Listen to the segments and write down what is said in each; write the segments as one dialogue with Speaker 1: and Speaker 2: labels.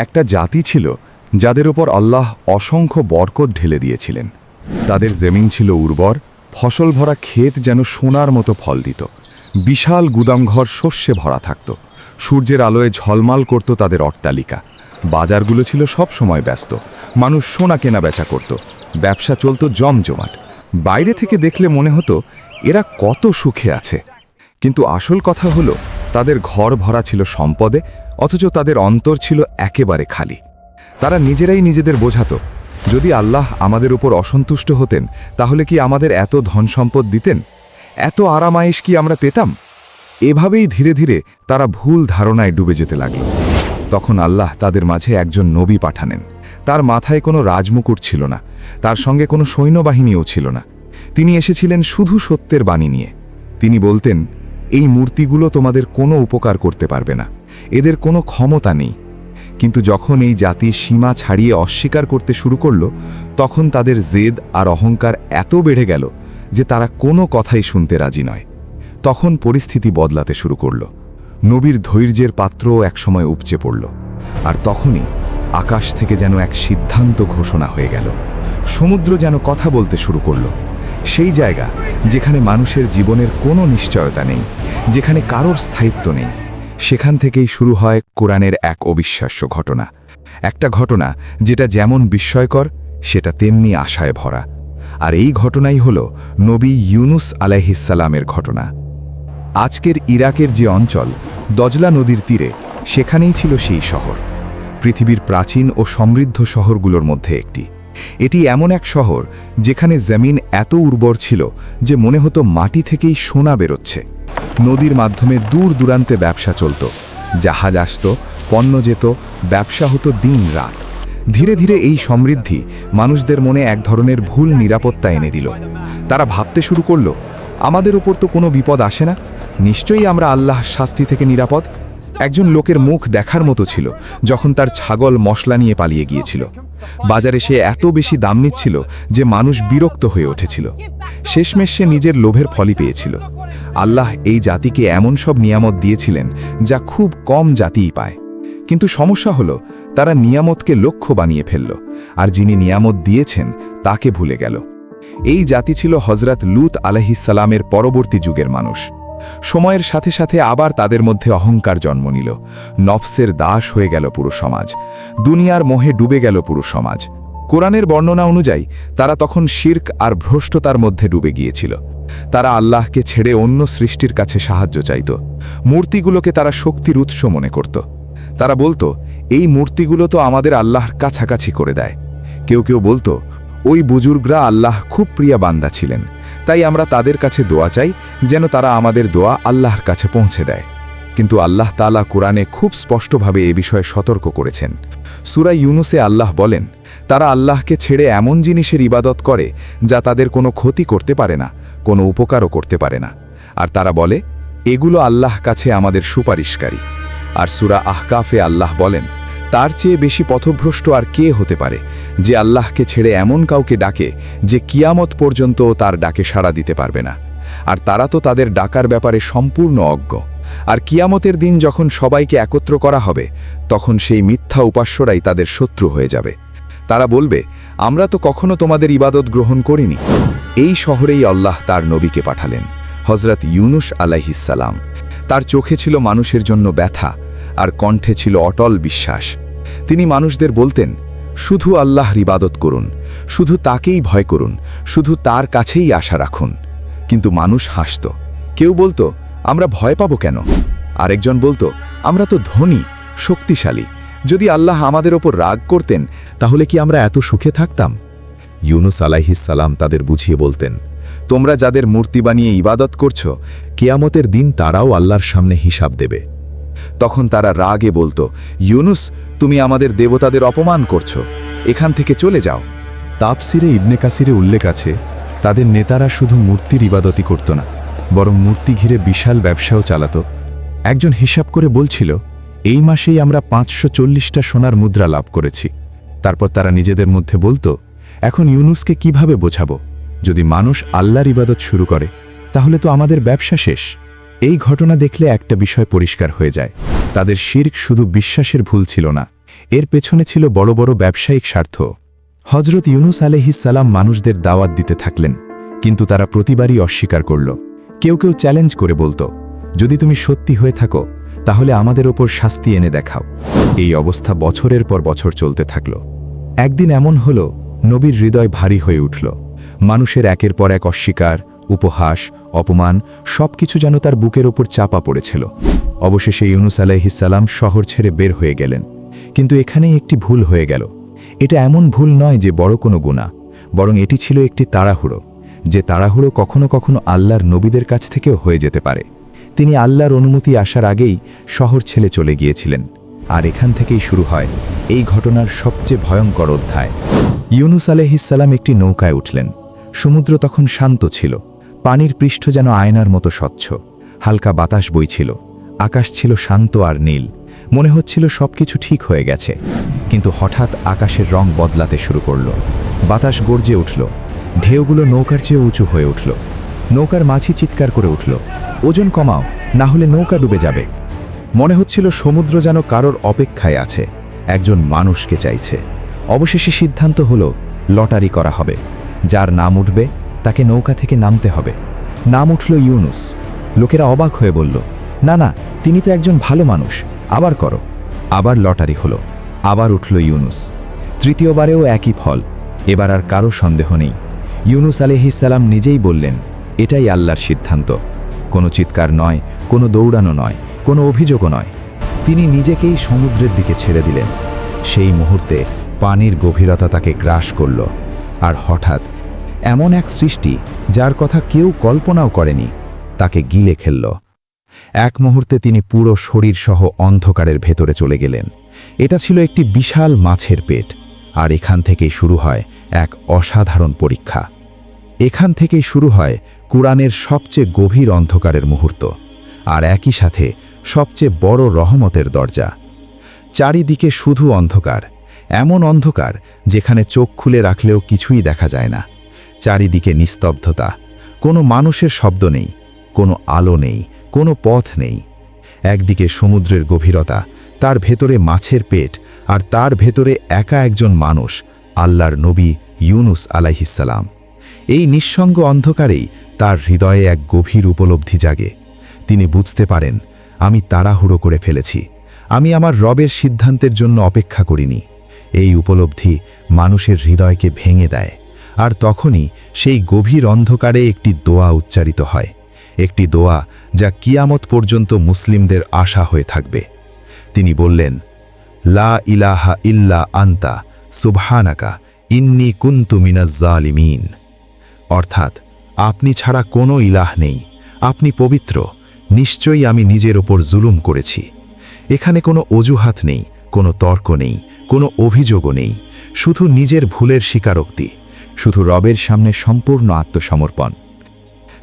Speaker 1: একটা জাতি ছিল যাদের ওপর আল্লাহ অসংখ্য বরকত ঢেলে দিয়েছিলেন। তাদের জমিন ছিল উর্বর, ফসল ভরা ক্ষেত যেন সোনার মতো ফল দিত, বিশাল গুদামঘর শস্যে ভরা থাকত, সূর্যের আলোয় ঝলমাল করত তাদের অট্টালিকা, বাজারগুলো ছিল সব সময় ব্যস্ত, মানুষ সোনা কেনা বেচা করত, ব্যবসা চলত জমজমাট। বাইরে থেকে দেখলে মনে হতো এরা কত সুখে আছে, কিন্তু আসল কথা হলো তাদের ঘর ভরা ছিল সম্পদে, অথচ তাদের অন্তর ছিল একেবারে খালি। তারা নিজেরাই নিজেদের বোঝাতো, যদি আল্লাহ আমাদের উপর অসন্তুষ্ট হতেন তাহলে কি আমাদের এত ধন সম্পদ দিতেন, এত আরামায়েশ কি আমরা পেতাম? এভাবেই ধীরে ধীরে তারা ভুল ধারণায় ডুবে যেতে লাগল। তখন আল্লাহ তাদের মাঝে একজন নবী পাঠানেন। তার মাথায় কোনো রাজমুকুট ছিল না, তার সঙ্গে কোনো সৈন্যবাহিনীও ছিল না। তিনি এসেছিলেন শুধু সত্যের বাণী নিয়ে। তিনি বলতেন, এই মূর্তিগুলো তোমাদের কোনো উপকার করতে পারবে না, এদের কোনো ক্ষমতা নেই। কিন্তু যখন এই জাতি সীমা ছাড়িয়ে অস্বীকার করতে শুরু করল, তখন তাদের জেদ আর অহংকার এত বেড়ে গেল যে তারা কোনো কথাই শুনতে রাজি নয়। তখন পরিস্থিতি বদলাতে শুরু করল। নবীর ধৈর্যের পাত্রও একসময় উপচে পড়ল। আর তখনই আকাশ থেকে যেন এক সিদ্ধান্ত ঘোষণা হয়ে গেল। সমুদ্র যেন কথা বলতে শুরু করল। সেই জায়গা যেখানে মানুষের জীবনের কোনো নিশ্চয়তা নেই, যেখানে কারোর স্থায়িত্ব নেই, সেখান থেকেই শুরু হয় কোরআনের এক অবিশ্বাস্য ঘটনা। একটা ঘটনা যেটা যেমন বিস্ময়কর সেটা তেমনি আশায় ভরা। আর এই ঘটনাই হল নবী ইউনুস আলাইহিসসালামের ঘটনা। আজকের ইরাকের যে অঞ্চল, দজলা নদীর তীরে, সেখানেই ছিল সেই শহর, পৃথিবীর প্রাচীন ও সমৃদ্ধ শহরগুলোর মধ্যে একটি। এটি এমন এক শহর যেখানে জমিন এত উর্বর ছিল যে মনে হতো মাটি থেকেই সোনা বেরোচ্ছে। নদীর মাধ্যমে দূর দূরান্তে ব্যবসা চলত, জাহাজ আসত, পণ্য যেত, ব্যবসা হতো দিন রাত। ধীরে ধীরে এই সমৃদ্ধি মানুষদের মনে এক ধরনের ভুল নিরাপত্তা এনে দিল। তারা ভাবতে শুরু করল, আমাদের উপর তো কোনো বিপদ আসে না, নিশ্চয়ই আমরা আল্লাহর শাস্তি থেকে নিরাপদ। একজন লোকের মুখ দেখার মতো ছিল যখন তার ছাগল মশলা নিয়ে পালিয়ে গিয়েছিল। বাজারে সে এত বেশি দাম নিচ্ছিল যে মানুষ বিরক্ত হয়ে উঠেছিল। শেষমেশ সে নিজের লোভের ফলই পেয়েছিল। আল্লাহ এই জাতিকে এমন সব নিয়ামত দিয়েছিলেন যা খুব কম জাতিই পায়। কিন্তু সমস্যা হলো তারা নিয়ামতকে লক্ষ্য বানিয়ে ফেলল, আর যিনি নিয়ামত দিয়েছেন তাকে ভুলে গেল। এই জাতি ছিল হযরত লূত আলাইহিসসালামের পরবর্তী যুগের মানুষ। সময়ের সাথে সাথে আবার তাদের মধ্যে অহংকার জন্ম নিল। নফসের দাস হয়ে গেল পুরো সমাজ, দুনিয়ার মোহে ডুবে গেল পুরো সমাজ। কোরআনের বর্ণনা অনুযায়ী তারা তখন শিরক আর ভ্রষ্টতার মধ্যে ডুবে গিয়েছিল। তারা আল্লাহকে ছেড়ে অন্য সৃষ্টির কাছে সাহায্য চাইত। মূর্তিগুলোকে তারা শক্তির উৎস মনে করত। তারা বলতো, এই মূর্তিগুলো তো আমাদের আল্লাহর কাছাকাছি করে দেয়। কেউ কেউ বলতো, ওই বুজুর্গরা আল্লাহ খুব প্রিয় বান্দা ছিলেন, তাই আমরা তাদের কাছে দোয়া চাই যেন তারা আমাদের দোয়া আল্লাহর কাছে পৌঁছে দেয়। কিন্তু আল্লাহ তাআলা কোরআনে খুব স্পষ্টভাবে এ বিষয়ে সতর্ক করেছেন। সূরা ইউনুসে আল্লাহ বলেন, তারা আল্লাহকে ছেড়ে এমন জিনিসের ইবাদত করে যা তাদের কোনো ক্ষতি করতে পারে না, কোনো উপকারও করতে পারে না। আর তারা বলে, এগুলো আল্লাহ কাছে আমাদের সুপারিশকারী। আর সূরা আহকাফে আল্লাহ বলেন, তার চেয়ে বেশি পথভ্রষ্ট আর কে হতে পারে যে আল্লাহকে ছেড়ে এমন কাউকে ডাকে যে কিয়ামত পর্যন্ত তার ডাকে সাড়া দিতে পারবে না। আর তারা তো তাদের ডাকার ব্যাপারে সম্পূর্ণ অজ্ঞ। আর কিয়ামতের দিন যখন সবাইকে একত্র করা হবে, তখন সেই মিথ্যা উপাস্যরাই তাদের শত্রু হয়ে যাবে। তারা বলবে, আমরা তো কখনো তোমাদের ইবাদত গ্রহণ করিনি। এই শহরেই আল্লাহ তার নবীকে পাঠালেন, হযরত ইউনুস আলাইহিসসালাম। তার চোখে ছিল মানুষের জন্য ব্যথা, আর কণ্ঠে ছিল অটল বিশ্বাস। তিনি মানুষদের বলতেন, শুধু আল্লাহর ইবাদত করুন, শুধু তাকেই ভয় করুন, শুধু তার কাছেই আশা রাখুন। কিন্তু মানুষ হাসত। কেউ বলতো, আমরা ভয় পাবো কেন? আরেকজন বলতো, আমরা তো ধনী, শক্তিশালী, যদি আল্লাহ আমাদের ওপর রাগ করতেন তাহলে কি আমরা এত সুখে থাকতাম? ইউনুস আলাইহিসসালাম তাদের বুঝিয়ে বলতেন, তোমরা যাদের মূর্তি বানিয়ে ইবাদত করছো, কিয়ামতের দিন তারাও আল্লাহর সামনে হিসাব দেবে। তখন তারা রাগে বলতো, ইউনুস, তুমি আমাদের দেবতাদের অপমান করছো, এখান থেকে চলে যাও। তাফসিরে ইবনে কাসিরে উল্লেখ আছে, তাদের নেতারা শুধু মূর্তির ইবাদতই করত না, বরং মূর্তি ঘিরে বিশাল ব্যবসাও চালাত। একজন হিসাব করে বলছিল, এই মাসেই আমরা 540টা সোনার মুদ্রা লাভ করেছি। তারপর তারা নিজেদের মধ্যে বলতো, এখন ইউনুসকে কিভাবে বোঝাবো? যদি মানুষ আল্লাহর ইবাদত শুরু করে তাহলে তো আমাদের ব্যবসা শেষ। এই ঘটনা দেখলে একটা বিষয় পরিষ্কার হয়ে যায়, তাদের শিরক শুধু বিশ্বাসের ভুল ছিল না,
Speaker 2: এর পেছনে ছিল বড় বড় ব্যবসায়িক স্বার্থ। হজরত ইউনুস আলাইহিসসালাম মানুষদের দাওয়াত দিতে থাকলেন, কিন্তু তারা প্রতিবারই অস্বীকার করল। কেউ কেউ চ্যালেঞ্জ করে বলতো, যদি তুমি সত্যি হয়ে থাকো তাহলে আমাদের ওপর শাস্তি এনে দেখাও। এই অবস্থা বছরের পর বছর চলতে থাকল। একদিন এমন হল, নবীর হৃদয় ভারী হয়ে উঠল। মানুষের একের পর এক অস্বীকার, উপহাস, অপমান সবকিছু যেন তার বুকের ওপর চাপা পড়েছিল। অবশেষে ইউনুস আলাইহিসসালাম শহর ছেড়ে বের হয়ে গেলেন। কিন্তু এখানেই একটি ভুল হয়ে গেল। এটা এমন ভুল নয় যে বড় কোনো গুনাহ, বরং এটি ছিল একটি তাড়াহুড়ো, যে তাড়াহুড়ো কখনো কখনো আল্লাহর নবীদের কাছ থেকেও হয়ে যেতে পারে। তিনি আল্লাহর অনুমতি আসার আগেই শহর ছেড়ে চলে গিয়েছিলেন। আর এখান থেকেই শুরু হয় এই ঘটনার সবচেয়ে ভয়ঙ্কর অধ্যায়। ইউনুস আলাইহিসসালাম একটি নৌকায় উঠলেন। সমুদ্র তখন শান্ত ছিল। পানির পৃষ্ঠ যেন আয়নার মতো স্বচ্ছ। হালকা বাতাস বইছিল। আকাশ ছিল শান্ত আর নীল। মনে হচ্ছিল সবকিছু ঠিক হয়ে গেছে। কিন্তু হঠাৎ আকাশের রং বদলাতে শুরু করল। বাতাস গর্জে উঠল। ঢেউগুলো নৌকার চেয়ে উঁচু হয়ে উঠল। নৌকার মাঝি চিৎকার করে উঠল, ওজন কমাও, না হলে নৌকা ডুবে যাবে। মনে হচ্ছিল সমুদ্র যেন কারোর অপেক্ষায় আছে, একজন মানুষকে চাইছে। অবশেষে সিদ্ধান্ত হলো, লটারি করা হবে। যার নাম উঠবে তাকে নৌকা থেকে নামতে হবে। নাম উঠল ইউনুস। লোকেরা অবাক হয়ে বলল, না না, তিনি তো একজন ভালো মানুষ, আবার করো। আবার লটারি হলো। আবার উঠল ইউনুস। তৃতীয়বারেও একই ফল। এবার আর কারো সন্দেহ নেই। ইউনুস আলাইহিসসালাম নিজেই বললেন, এটাই আল্লাহর সিদ্ধান্ত। কোনো চিৎকার নয়, কোনো দৌড়ানো নয়, কোনো অভিযোগও নয়। তিনি নিজেকেই সমুদ্রের দিকে ছেড়ে দিলেন। সেই মুহূর্তে পানির গভীরতা তাকে গ্রাস করল। আর হঠাৎ এমন এক সৃষ্টি, যার কথা কেউ কল্পনাও করেনি, তাকে গিলে ফেলল। এক মুহূর্তে তিনি পুরো শরীর সহ অন্ধকারের ভেতরে চলে গেলেন। এটা ছিল একটি বিশাল মাছের পেট। আর এখান থেকেই শুরু হয় এক অসাধারণ পরীক্ষা। এখান থেকেই শুরু হয় কুরআনের সবচেয়ে গভীর অন্ধকারের মুহূর্ত, আর একই সাথে সবচেয়ে বড় রহমতের দরজা। চারিদিকে শুধু অন্ধকার, এমন অন্ধকার যেখানে চোখ খুলে রাখলেও কিছুই দেখা যায় না। চারিদিকে নিস্তব্ধতা, কোনো মানুষের শব্দ নেই, কোনো আলো নেই, কোনো পথ নেই। একদিকে সমুদ্রের গভীরতা, তার ভেতরে মাছের পেট, আর তার ভেতরে একা একজন মানুষ, আল্লাহর নবী ইউনুস আলাইহিসসালাম। এই নিঃসঙ্গ অন্ধকারেই তার হৃদয়ে এক গভীর উপলব্ধি জাগে। তিনি বুঝতে পারেন, আমি তাড়াহুড়ো করে ফেলেছি, আমি আমার রবের সিদ্ধান্তের জন্য অপেক্ষা করিনি। এই উপলব্ধি মানুষের হৃদয়কে ভেঙে দেয়। আর তখনই সেই গভীর অন্ধকারে একটি দোয়া উচ্চারিত হয়, একটি দোয়া যা কিয়ামত পর্যন্ত মুসলিমদের আশা হয়ে থাকবে। তিনি বললেন, লা ইলাহা ইল্লা আনতা সুবহানাকা ইন্নী কুনতু মিনাজ জালিমিন। অর্থাৎ, আপনি ছাড়া কোনো ইলাহ নেই, আপনি পবিত্র, নিশ্চয়ই আমি নিজের ওপর জুলুম করেছি। এখানে কোনো অজুহাত নেই, কোনো তর্ক নেই, কোনো অভিযোগও নেই, শুধু নিজের ভুলের স্বীকারোক্তি, শুধু রবের সামনে সম্পূর্ণ আত্মসমর্পণ।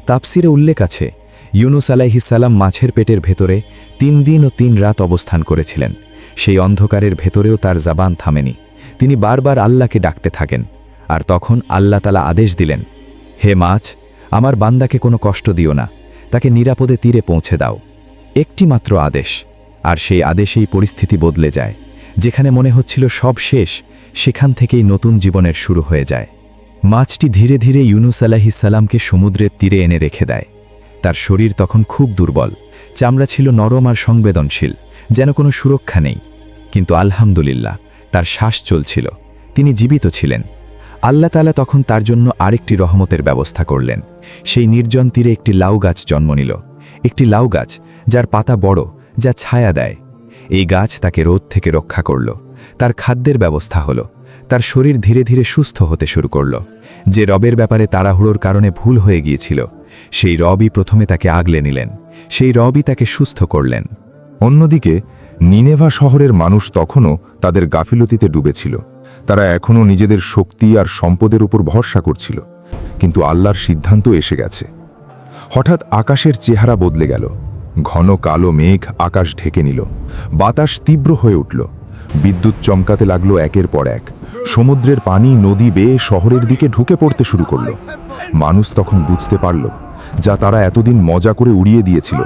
Speaker 2: তাফসিরে উল্লেখ আছে, ইউনুস আলাইহিসসালাম মাছের পেটের ভেতরে 3 দিন ও 3 রাত অবস্থান করেছিলেন। সেই অন্ধকারের ভেতরেও তার জবান থামেনি। তিনি বারবার আল্লাহকে ডাকতে থাকেন। আর তখন আল্লাহ তাআলা আদেশ দিলেন, হে মাছ, আমার বান্দাকে কোনো কষ্ট দিও না, তাকে নিরাপদে তীরে পৌঁছে দাও। একটি মাত্র আদেশ, আর সেই আদেশেই পরিস্থিতি বদলে যায়। যেখানে মনে হচ্ছিল সব শেষ, সেখান থেকেই নতুন জীবনের শুরু হয়ে যায়। মাছটি ধীরে ধীরে ইউনুস আলাইহিসসালামকে সমুদ্রের তীরে এনে রেখে দেয়। তার শরীর তখন খুব দুর্বল, চামড়া ছিল নরম আর সংবেদনশীল, যেন কোনো সুরক্ষা নেই। কিন্তু আলহামদুলিল্লাহ, তার শ্বাস চলছিল, তিনি জীবিত ছিলেন। আল্লাহ তাআলা তখন তার জন্য আরেকটি রহমতের ব্যবস্থা করলেন। সেই নির্জন তীরে একটি লাউ গাছ জন্ম নিল, একটি লাউ গাছ যার পাতা বড়, যা ছায়া দেয়। এই গাছ তাকে রোদ থেকে রক্ষা করল। তার খাদ্যের ব্যবস্থা হলো। তার শরীর ধীরে ধীরে সুস্থ হতে শুরু করল। যে রবের ব্যাপারে তাড়াহুড়োর কারণে ভুল হয়ে গিয়েছিল, সেই রবই প্রথমে তাকে আগলে নিলেন, সেই রবই তাকে সুস্থ করলেন।
Speaker 1: অন্যদিকে নিনেভা শহরের মানুষ তখনও তাদের গাফিলতিতে ডুবেছিল। তারা এখনও নিজেদের শক্তি আর সম্পদের উপর ভরসা করছিল। কিন্তু আল্লাহর সিদ্ধান্ত এসে গেছে। হঠাৎ আকাশের চেহারা বদলে গেল। ঘন কালো মেঘ আকাশ ঢেকে নিল। বাতাস তীব্র হয়ে উঠল। বিদ্যুৎ চমকাতে লাগলো একের পর এক। সমুদ্রের পানি নদী বেয়ে শহরের দিকে ঢুকে পড়তে শুরু করল। মানুষ তখন বুঝতে পারল, যা তারা এতদিন মজা করে উড়িয়ে দিয়েছিল,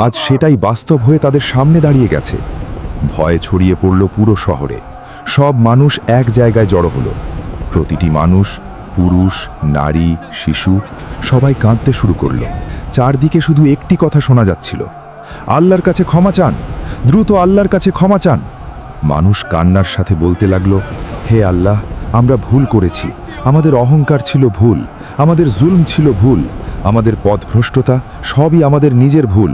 Speaker 1: আজ সেটাই বাস্তব হয়ে তাদের সামনে দাঁড়িয়ে গেছে। ভয় ছড়িয়ে পড়ল পুরো শহরে। সব মানুষ এক জায়গায় জড়ো হলো। প্রতিটি মানুষ, পুরুষ, নারী, শিশু সবাই কাঁদতে শুরু করলো। চারদিকে শুধু একটি কথা শোনা যাচ্ছিল, আল্লাহর কাছে ক্ষমা চান, দ্রুত আল্লাহর কাছে ক্ষমা চান। মানুষ কান্নার সাথে বলতে লাগলো, হে আল্লাহ, আমরা ভুল করেছি, আমাদের অহংকার ছিল ভুল, আমাদের জুলম ছিল ভুল, আমাদের পথভ্রষ্টতা সবই আমাদের নিজের ভুল।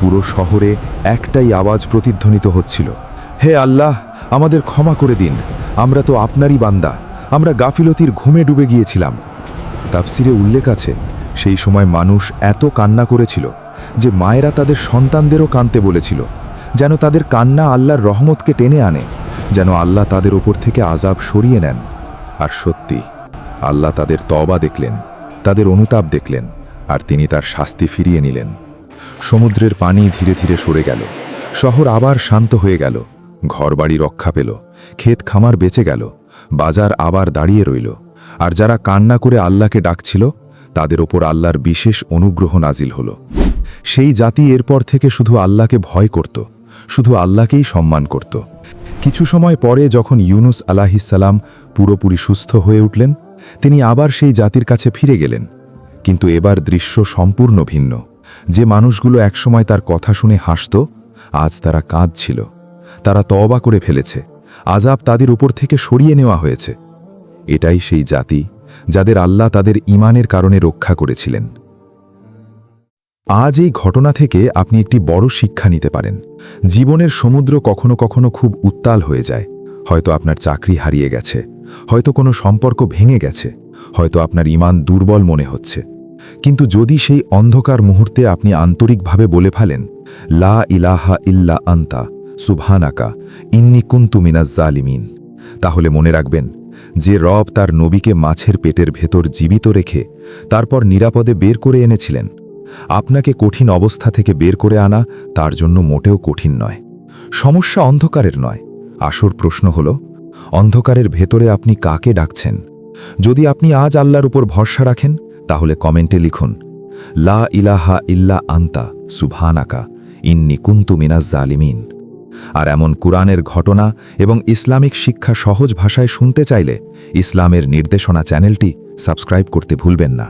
Speaker 1: পুরো শহরে একটাই আওয়াজ প্রতিধ্বনিত হচ্ছিল, হে আল্লাহ, আমাদের ক্ষমা করে দিন, আমরা তো আপনারই বান্দা, আমরা গাফিলতির ঘুমে ডুবে গিয়েছিলাম। তাফসিরে উল্লেখ আছে, সেই সময় মানুষ এত কান্না করেছিল যে মায়েরা তাদের সন্তানদেরও কাঁদতে বলেছিল, যেন তাদের কান্না আল্লাহর রহমতকে টেনে আনে, যেন আল্লাহ তাদের ওপর থেকে আযাব সরিয়ে নেন। আর সত্যি, আল্লাহ তাদের তওবা দেখলেন, তাদের অনুতাপ দেখলেন, আর তিনি তার শাস্তি ফিরিয়ে নিলেন। সমুদ্রের পানি ধীরে ধীরে সরে গেল, শহর আবার শান্ত হয়ে গেল, ঘরবাড়ি রক্ষা পেল, ক্ষেত খামার বেঁচে গেল, বাজার আবার দাঁড়িয়ে রইল। আর যারা কান্না করে আল্লাহকে ডাকছিল, তাদের ওপর আল্লাহর বিশেষ অনুগ্রহ নাজিল হলো। সেই জাতি এরপর থেকে শুধু আল্লাহকে ভয় করত, শুধু আল্লাহকেই সম্মান করত। কিছু সময় পরে যখন ইউনুস আলাইহিসসালাম পুরোপুরি সুস্থ হয়ে উঠলেন, তিনি আবার সেই জাতির কাছে ফিরে গেলেন। কিন্তু এবার দৃশ্য সম্পূর্ণ ভিন্ন। যে মানুষগুলো একসময় তার কথা শুনে হাসত, আজ তারা কাঁদছিল। তারা তওবা করে ফেলেছে, আযাব তাদের উপর থেকে সরিয়ে নেওয়া হয়েছে। এটাই সেই জাতি যাদের আল্লাহ তাদের ঈমানের কারণে রক্ষা করেছিলেন। আজ এই ঘটনা থেকে আপনি একটি বড় শিক্ষা নিতে পারেন। জীবনের সমুদ্র কখনো কখনো খুব উত্তাল হয়ে যায়। হয়তো আপনার চাকরি হারিয়ে গেছে, হয়তো কোনো সম্পর্ক ভেঙে গেছে, হয়তো আপনার ঈমান দুর্বল মনে হচ্ছে। কিন্তু যদি সেই অন্ধকার মুহূর্তে আপনি আন্তরিকভাবে বলে ফেলেন, লা ইলাহা ইল্লা আনতা সুবহানাকা ইন্নী কুনতু মিনাজ জালিমিন, তাহলে মনে রাখবেন, যে রব তার নবীকে মাছের পেটের ভেতর জীবিত রেখে তারপর নিরাপদে বের করে এনেছিলেন, আপনাকে কঠিন অবস্থা থেকে বের করে আনা তার জন্য মোটেও কঠিন নয়। সমস্যা অন্ধকারের নয়, আসল প্রশ্ন হল অন্ধকারের ভেতরে আপনি কাকে ডাকছেন। যদি আপনি আজ আল্লাহর উপর ভরসা রাখেন, তাহলে কমেন্টে লিখুন, লা ইলাহা ইল্লা আনতা সুবহানাকা ইন্নী কুনতু মিনাজ জালিমিন। আর এমন কুরআনের ঘটনা এবং ইসলামিক শিক্ষা সহজ ভাষায় শুনতে চাইলে ইসলামের নির্দেশনা চ্যানেলটি সাবস্ক্রাইব করতে ভুলবেন না।